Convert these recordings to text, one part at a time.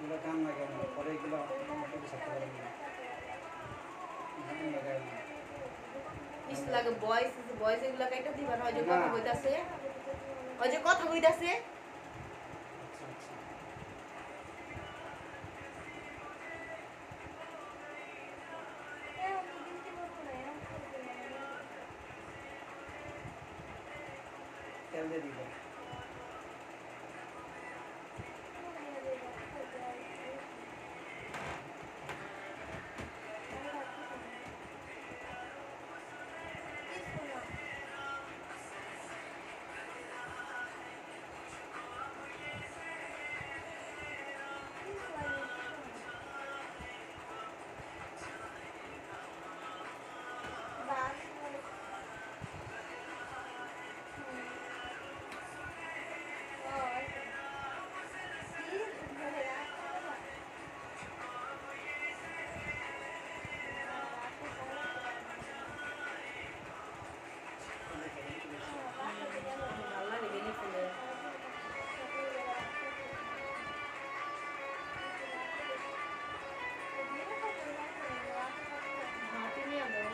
এগুলো কাম লাগায় না পরে এগুলো সাথে পারে না কাম লাগায় না ইস লাগে বয়স বয়স এগুলা কাইটা দিবার হয় যে না। কথা কইতাছে ওই যে কথা কইতাছে আচ্ছা আচ্ছা তেল দিয়ে দিবা ভালো লাগে বেনি ফুলে মাটি নিয়ে দাও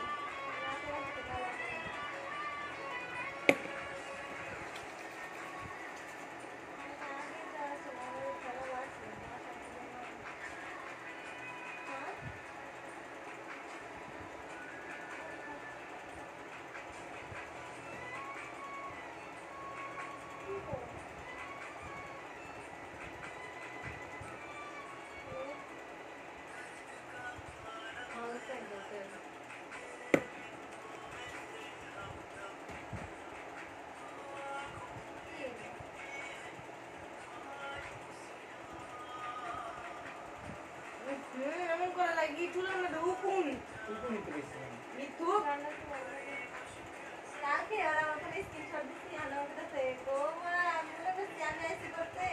এমন করা লাগি চুলার মধ্যে উকুন টুকু নিতে গেছিলাম মিথু কাকে আর আমাকে স্ক্রিনশট দিছি হলো কাছে গোমা আমি তো জানি আইছি করতে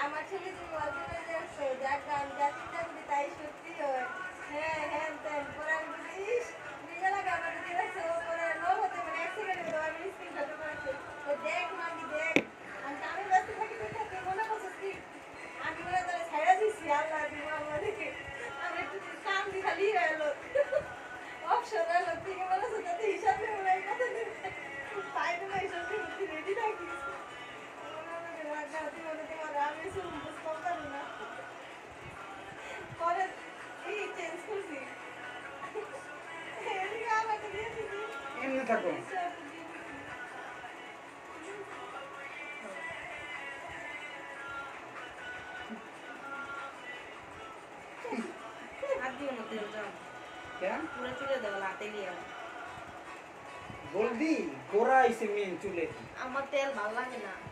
আমার ছেলে তুমি অর্জনে যাচ্ছে যাক গান যা চিন্তা করি তাই সত্যি হয় হ্যাঁ হ্যাঁ তেন পুরান বুঝিস নিজেরা গাবার দিয়েছে ও করে লো হতে মানে এক সেকেন্ডে তো আমি স্ক্রিনশট করেছি তো দেখ মাগি দেখ আমি ব্যস্ত থাকি তুই মনে করছিস কি আমি মনে করে ছাইড়া দিছি আল্লাহ দিব আমাদেরকে আমি একটু কাম দি খালি হলো অপশন হলো ঠিক বলেছো তাতে হিসাবে ওরা কথা দিবে ফাইনাল হিসাবে মুক্তি রেডি থাকিস আমি শুনবো কথা না পরে এই চেঞ্জ করছি এদিকে আমাকে দিয়ে দিবি এমনি থাকো হাত দিও না তেল যাও কেন পুরো চুলে দেবো লাতে গিয়ে বলবি গোড়া আইসে মেন চুলে আমার তেল ভালো লাগে না